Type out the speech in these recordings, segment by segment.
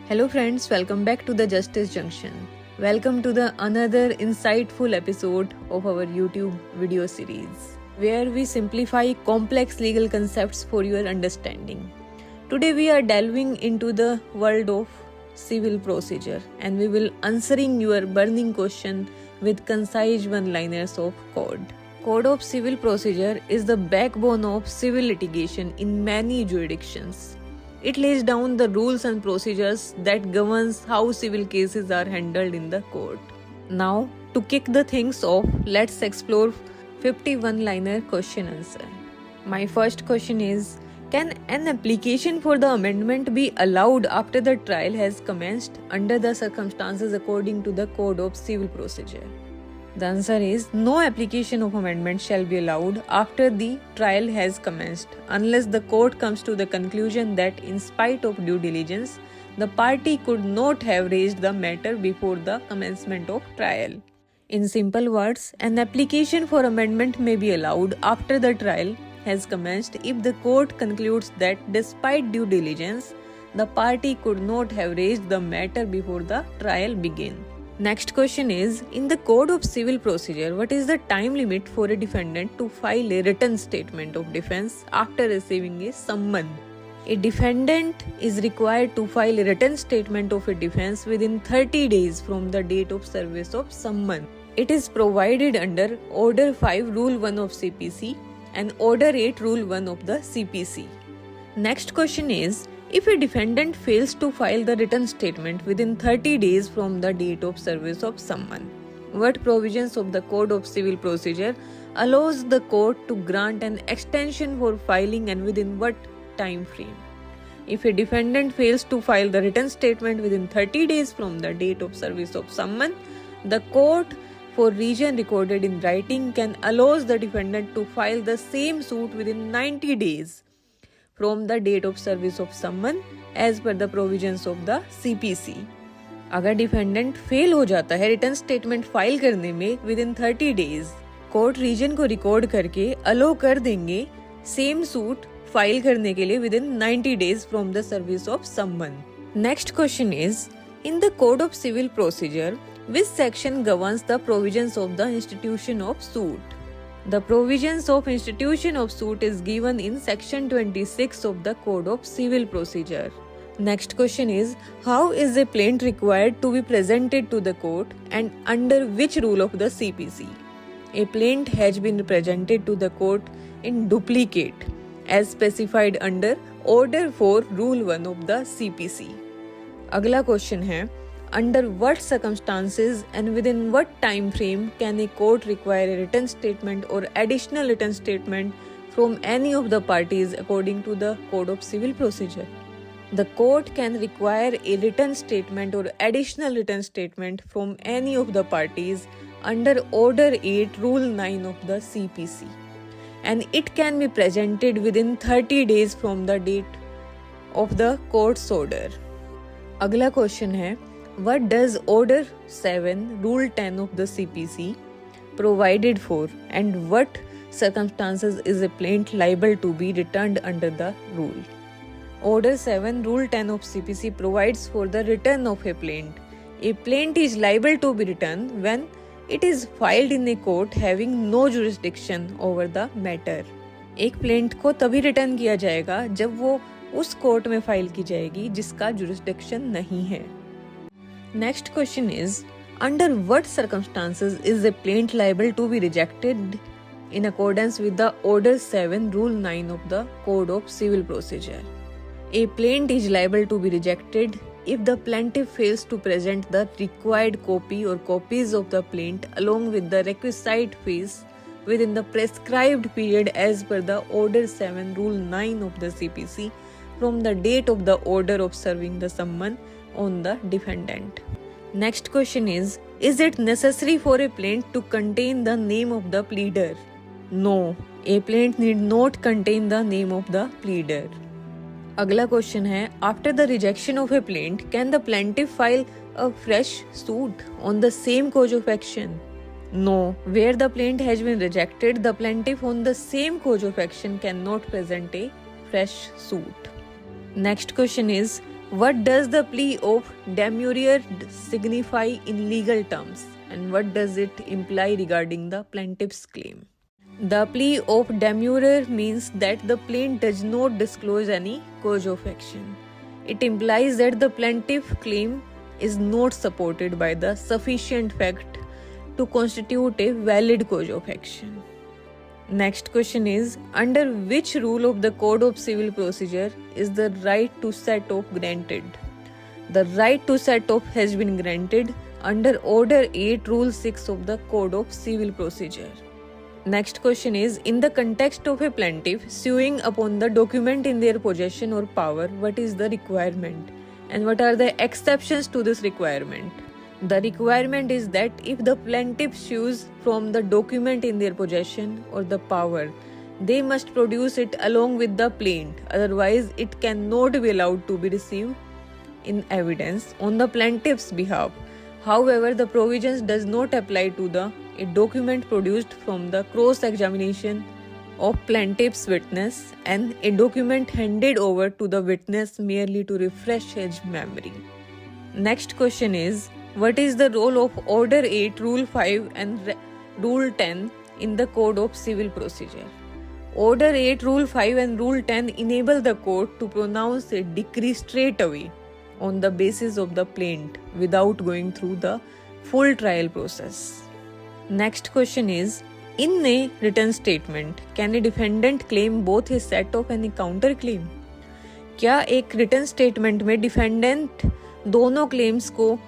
Hello friends, welcome back to the Justice Junction. Welcome to the another insightful episode of our YouTube video series where we simplify complex legal concepts for your understanding. Today we are delving into the world of civil procedure and we will answering your burning question with concise one-liners of code. Code of Civil Procedure is the backbone of civil litigation in many jurisdictions. It lays down the rules and procedures that governs how civil cases are handled in the court. Now, to kick the things off, let's explore 51-liner question answer. My first question is, can an application for the amendment be allowed after the trial has commenced under the circumstances according to the Code of Civil Procedure? The answer is no application of amendment shall be allowed after the trial has commenced unless the court comes to the conclusion that in spite of due diligence, the party could not have raised the matter before the commencement of trial. In simple words, an application for amendment may be allowed after the trial has commenced if the court concludes that despite due diligence, the party could not have raised the matter before the trial began. Next question is, in the Code of Civil Procedure, what is the time limit for a defendant to file a written statement of defense after receiving a summons? A defendant is required to file a written statement of a defense within 30 days from the date of service of summons. It is provided under Order 5 Rule 1 of CPC and Order 8 Rule 1 of the CPC. Next question is, if a defendant fails to file the written statement within 30 days from the date of service of summons, what provisions of the Code of Civil Procedure allows the court to grant an extension for filing and within what time frame? If a defendant fails to file the written statement within 30 days from the date of service of summons, the court for region recorded in writing can allow the defendant to file the same suit within 90 days from the date of service of summons as per the provisions of the CPC. अगर defendant fail हो जाता है return statement file करने में within 30 days, court reason को record करके allow कर देंगे सेम सूट फाइल करने के लिए within 90 days from the service of summons. Next question is, in the code of civil procedure which section governs the provisions of the institution of suit? The provisions of institution of suit is given in section 26 of the Code of Civil Procedure. Next question is, how is a plaint required to be presented to the court and under which rule of the CPC? A plaint has been presented to the court in duplicate as specified under Order 4 Rule 1 of the CPC. अगला question है, under what circumstances and within what time frame can a court require a written statement or additional written statement from any of the parties according to the Code of Civil Procedure? The court can require a written statement or additional written statement from any of the parties under Order 8 Rule 9 of the CPC, and it can be presented within 30 days from the date of the court's order. अगला question है, what does Order 7 Rule 10 of the CPC provided for and what circumstances is a plaint liable to be returned under the rule? Order 7 Rule 10 of CPC provides for the return of a plaint. A plaint is liable to be returned when it is filed in a court having no jurisdiction over the matter. एक plaint को तभी return किया जाएगा जब वो उस court में file की जाएगी जिसका जुरिस्डिक्शन नहीं है. Next question is, under what circumstances is a plaint liable to be rejected in accordance with the Order 7 Rule 9 of the Code of Civil Procedure? A plaint is liable to be rejected if the plaintiff fails to present the required copy or copies of the plaint along with the requisite fees within the prescribed period as per the Order 7 Rule 9 of the CPC from the date of the order of serving the summons on the defendant. Next question is it necessary for a plaint to contain the name of the pleader? No, a plaint need not contain the name of the pleader. अगला question है, after the rejection of a plaint, can the plaintiff file a fresh suit on the same cause of action? No, where the plaint has been rejected, the plaintiff on the same cause of action cannot present a fresh suit. Next question is, What does the plea of demurrer signify in legal terms, and what does it imply regarding the plaintiff's claim? The plea of demurrer means that the plaintiff does not disclose any cause of action. It implies that the plaintiff claim is not supported by the sufficient fact to constitute a valid cause of action. Next question is, under which rule of the Code of Civil Procedure is the right to set off granted? The right to set off has been granted under Order 8, Rule 6 of the Code of Civil Procedure. Next question is, in the context of a plaintiff suing upon the document in their possession or power, what is the requirement? And what are the exceptions to this requirement? The requirement is that if the plaintiff sues from the document in their possession or the power, they must produce it along with the plaint, otherwise it cannot be allowed to be received in evidence on the plaintiff's behalf. However, the provisions does not apply to a document produced from the cross-examination of plaintiff's witness and a document handed over to the witness merely to refresh his memory. Next question is, what is the role of Order 8, Rule 5 and Rule 10 in the Code of Civil Procedure? Order 8, Rule 5 and Rule 10 enable the court to pronounce a decree straight away on the basis of the plaint without going through the full trial process. Next question is, in a written statement, can a defendant claim both a set-off and a counter claim? क्या एक written statement में defendant दोनों claims को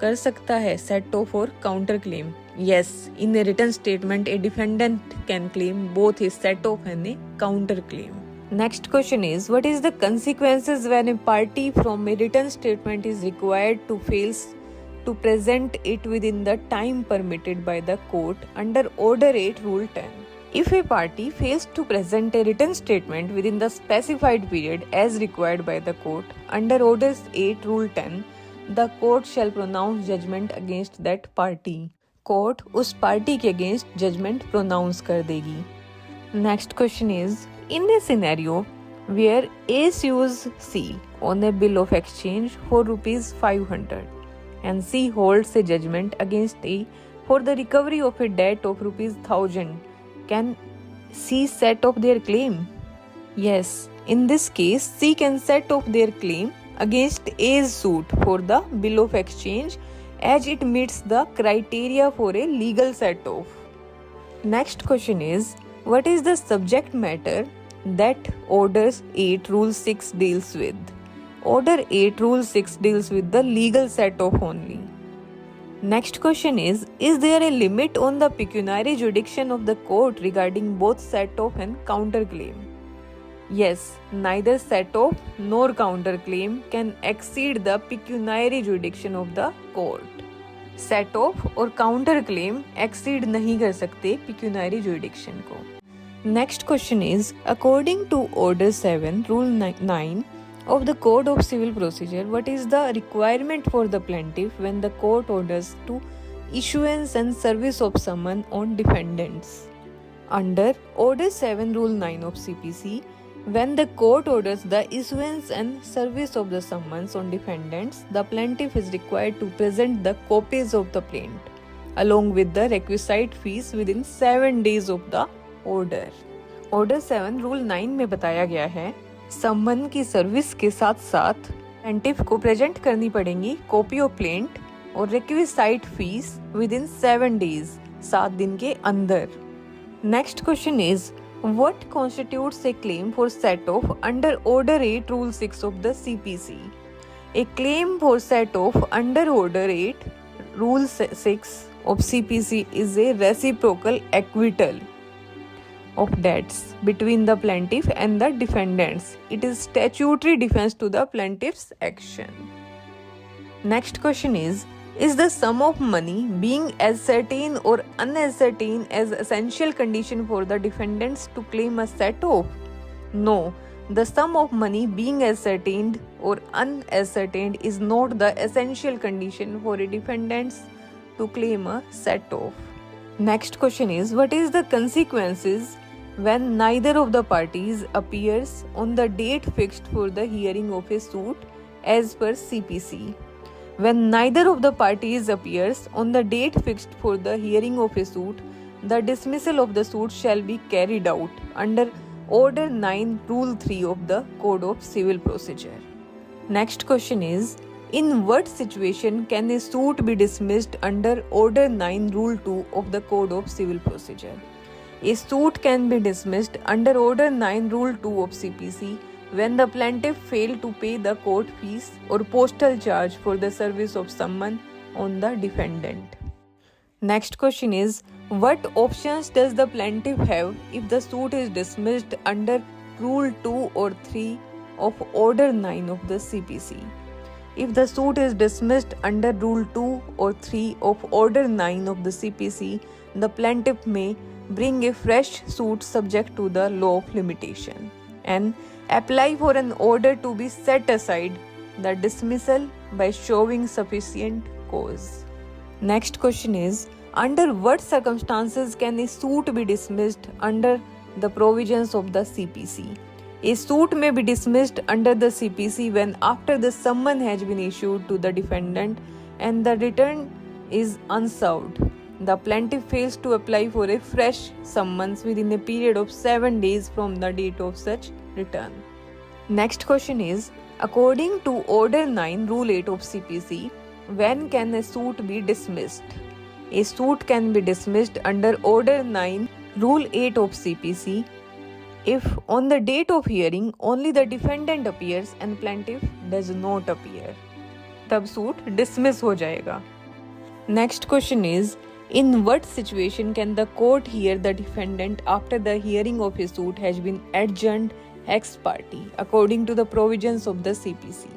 कर सकता है, set off और counter claim? Yes, in a written statement, a defendant can claim both a set off and a counter claim. Next question is, what is the consequences when a party from a written statement is required to fails to present it within the time permitted by the court under Order 8, Rule 10? If a party fails to present a written statement within the specified period as required by the court under Order 8, Rule 10, the court shall pronounce judgment against that party. Court उस party के against judgment pronounce कर देगी. Next question is, in a scenario where A sues C on a bill of exchange for ₹500 and C holds a judgment against A for the recovery of a debt of ₹1,000, can C set off their claim? Yes, in this case, C can set off their claim against A's suit for the bill of exchange as it meets the criteria for a legal set-off. Next question is, what is the subject matter that Order 8, Rule 6 deals with? Order 8, Rule 6 deals with the legal set-off only. Next question is there a limit on the pecuniary jurisdiction of the court regarding both set-off and counter-claim? Yes, neither set-off nor counter-claim can exceed the pecuniary jurisdiction of the court. Set-off और counter-claim exceed नहीं कर सकते pecuniary jurisdiction को. Next question is, according to Order 7, Rule 9 of the Code of Civil Procedure, what is the requirement for the plaintiff when the court orders to issuance and service of summon on defendants? Under Order 7, Rule 9 of CPC, when the court orders the issuance and service of the summons on defendants, the plaintiff is required to present the copies of the plaint along with the requisite fees within 7 days of the order. Order 7 Rule 9 में बताया गया है, सम्मन की service के साथ साथ plaintiff को प्रेजेंट करनी पड़ेंगी कॉपी ऑफ प्लेंट और requisite fees with in 7 days, 7 दिन के अंदर. Next question is, what constitutes a claim for set-off under Order 8, Rule 6 of the CPC? A claim for set-off under Order 8, Rule 6 of CPC is a reciprocal acquittal of debts between the plaintiff and the defendants. It is statutory defense to the plaintiff's action. Next question is the sum of money being ascertained or unascertained as essential condition for the defendants to claim a set-off? No, the sum of money being ascertained or unascertained is not the essential condition for a defendants to claim a set-off. Next question is, what is the consequences when neither of the parties appears on the date fixed for the hearing of a suit as per CPC. When neither of the parties appears on the date fixed for the hearing of a suit, the dismissal of the suit shall be carried out under Order 9, Rule 3 of the Code of Civil Procedure. Next question is, in what situation can a suit be dismissed under Order 9, Rule 2 of the Code of Civil Procedure? A suit can be dismissed under Order 9, Rule 2 of CPC when the plaintiff failed to pay the court fees or postal charge for the service of summon on the defendant. Next question is, what options does the plaintiff have if the suit is dismissed under Rule 2 or 3 of Order 9 of the CPC? If the suit is dismissed under Rule 2 or 3 of Order 9 of the CPC, the plaintiff may bring a fresh suit subject to the law of limitation and apply for an order to be set aside the dismissal by showing sufficient cause. Next question is, under what circumstances can a suit be dismissed under the provisions of the CPC? A suit may be dismissed under the CPC when after the summon has been issued to the defendant and the return is unserved, the plaintiff fails to apply for a fresh summons within a period of 7 days from the date of such return. Next question is, according to Order 9, Rule 8 of CPC, when can a suit be dismissed? A suit can be dismissed under Order 9, Rule 8 of CPC if on the date of hearing only the defendant appears and plaintiff does not appear. तब suit dismiss हो जाएगा. Next question is, in what situation can the court hear the defendant after the hearing of a suit has been adjourned ex parte according to the provisions of the CPC?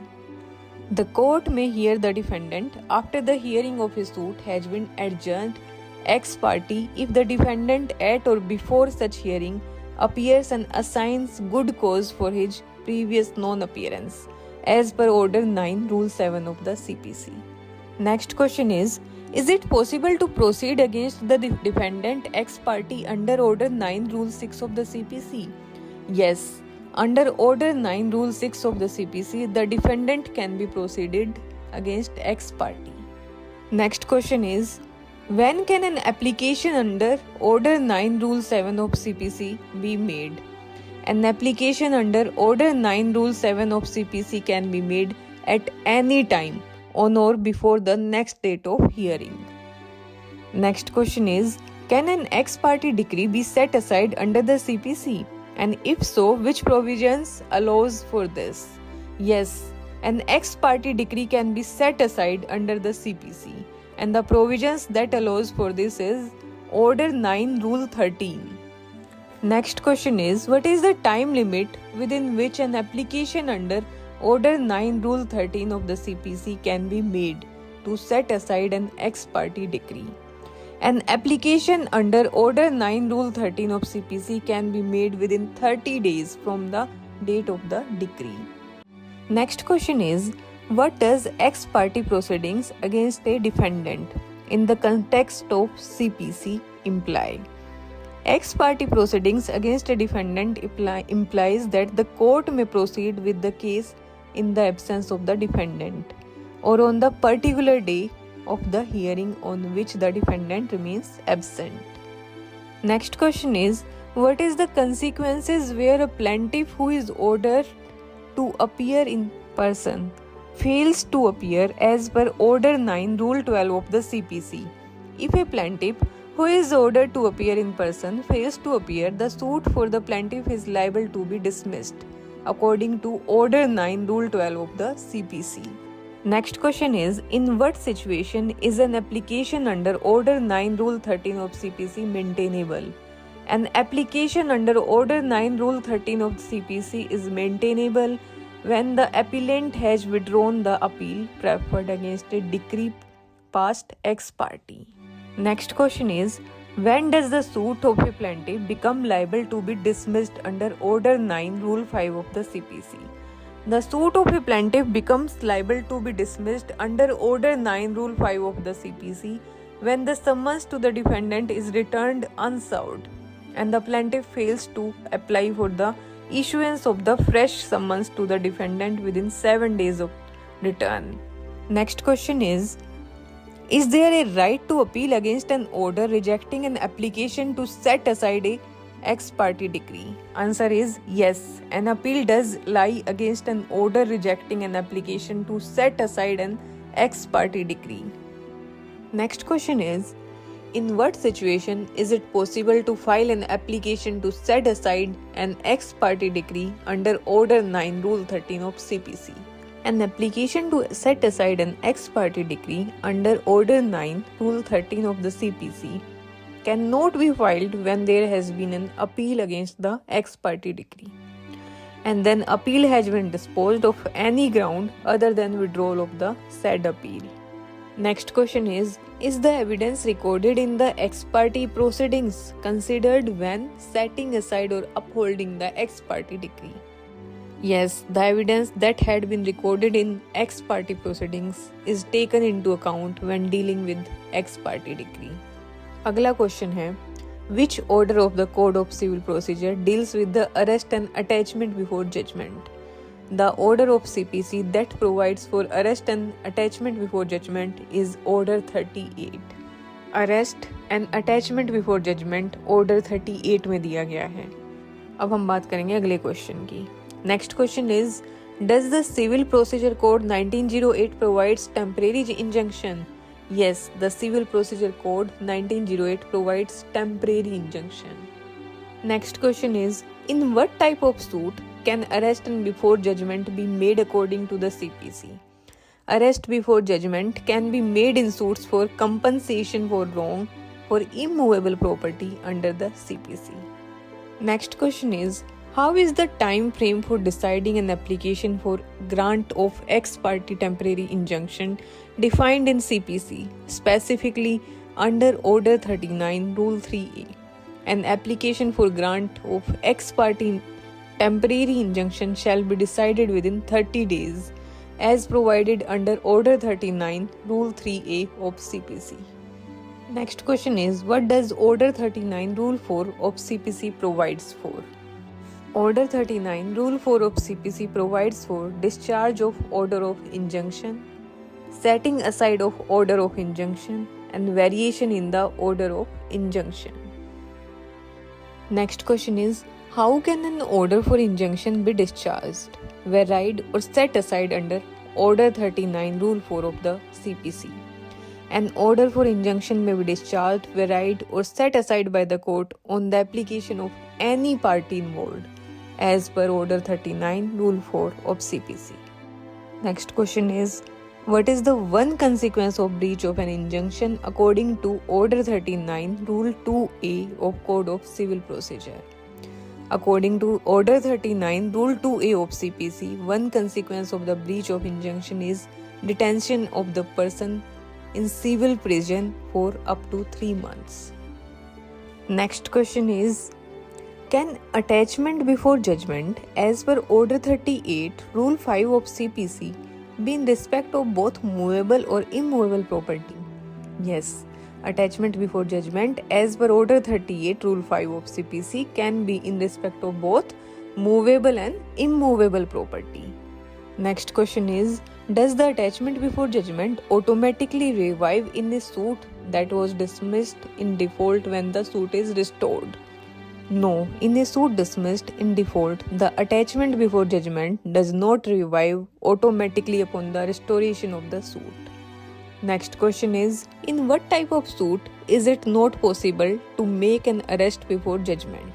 The court may hear the defendant after the hearing of a suit has been adjourned ex parte if the defendant at or before such hearing appears and assigns good cause for his previous non-appearance as per Order 9, Rule 7 of the CPC. Next question is it possible to proceed against the defendant ex parte under Order 9, Rule 6 of the CPC? Yes. Under Order 9, Rule 6 of the CPC, the defendant can be proceeded against ex parte. Next question is, when can an application under Order 9, Rule 7 of CPC be made? An application under Order 9, Rule 7 of CPC can be made at any time on or before the next date of hearing. Next question is, can an ex parte decree be set aside under the CPC? And if so, which provisions allows for this? Yes, an ex parte decree can be set aside under the CPC, and the provisions that allows for this is Order 9, Rule 13. Next question is, what is the time limit within which an application under Order 9, Rule 13 of the CPC can be made to set aside an ex parte decree? An application under Order 9, Rule 13 of CPC can be made within 30 days from the date of the decree. Next question is, what does ex parte proceedings against a defendant in the context of CPC imply? Ex parte proceedings against a defendant implies that the court may proceed with the case in the absence of the defendant or on the particular day of the hearing on which the defendant remains absent. Next question is, what is the consequences where a plaintiff who is ordered to appear in person fails to appear as per Order 9, Rule 12 of the CPC? If a plaintiff who is ordered to appear in person fails to appear, the suit for the plaintiff is liable to be dismissed according to Order 9, Rule 12 of the CPC. Next question is, in what situation is an application under Order 9, Rule 13 of CPC maintainable? An application under Order 9, Rule 13 of CPC is maintainable when the appellant has withdrawn the appeal preferred against a decree passed ex parte. Next question is, when does the suit of a plaintiff become liable to be dismissed under Order 9, Rule 5 of the CPC? The suit of a plaintiff becomes liable to be dismissed under Order 9, Rule 5 of the CPC when the summons to the defendant is returned unserved and the plaintiff fails to apply for the issuance of the fresh summons to the defendant within 7 days return. Next question is there a right to appeal against an order rejecting an application to set aside a ex parte decree? Answer is yes. An appeal does lie against an order rejecting an application to set aside an ex parte decree. Next question is in what situation is it possible to file an application to set aside an ex parte decree under Order 9 Rule 13 of CPC? An application to set aside an ex parte decree under Order 9 Rule 13 of the CPC cannot be filed when there has been an appeal against the ex parte decree and then appeal has been disposed of any ground other than withdrawal of the said appeal. Next question is the evidence recorded in the ex parte proceedings considered when setting aside or upholding the ex parte decree? Yes, the evidence that had been recorded in ex parte proceedings is taken into account when dealing with ex parte decree. अगला question है which order of the Code of Civil Procedure deals with the arrest and attachment before judgment? The order of CPC that provides for arrest and attachment before judgment is Order 38. Arrest and attachment before judgment Order 38 में दिया गया है. अब हम बात करेंगे अगले question की. Next question is, does the Civil Procedure Code 1908 provides temporary injunction? Yes, the Civil Procedure Code 1908 provides temporary injunction. Next question is, in what type of suit can arrest and before judgment be made according to the CPC? Arrest before judgment can be made in suits for compensation for wrong for immovable property under the CPC. Next question is, how is the time frame for deciding an application for grant of ex parte temporary injunction defined in CPC, specifically under Order 39 Rule 3A? An application for grant of ex parte temporary injunction shall be decided within 30 days as provided under Order 39 Rule 3A of CPC. Next question is, what does Order 39 Rule 4 of CPC provides for? Order 39 Rule 4 of CPC provides for discharge of order of injunction, setting aside of order of injunction, and variation in the order of injunction. Next question is, how can an order for injunction be discharged, varied, or set aside under Order 39 Rule 4 of the CPC? An order for injunction may be discharged, varied, or set aside by the court on the application of any party involved, as per Order 39 Rule 4 of CPC. Next question is, what is the one consequence of breach of an injunction according to Order 39 Rule 2A of Code of Civil Procedure? According to Order 39 Rule 2A of CPC, one consequence of the breach of injunction is detention of the person in civil prison for up to 3 months. Next question is, can attachment before judgment as per Order 38 Rule 5 of CPC be in respect of both movable or immovable property? Yes, attachment before judgment as per Order 38 Rule 5 of CPC can be in respect of both movable and immovable property. Next question is, does the attachment before judgment automatically revive in a suit that was dismissed in default when the suit is restored? No, in a suit dismissed in default, the attachment before judgment does not revive automatically upon the restoration of the suit. Next question is, in what type of suit is it not possible to make an arrest before judgment?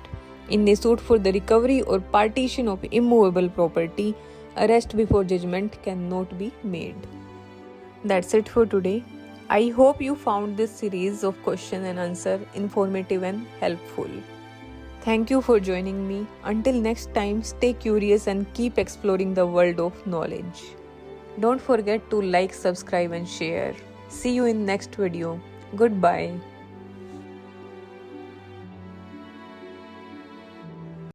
In a suit for the recovery or partition of immovable property, arrest before judgment cannot be made. That's it for today. I hope you found this series of question and answer informative and helpful. Thank you for joining me. Until next time, stay curious and keep exploring the world of knowledge. Don't forget to like, subscribe and share. See you in next video. Goodbye.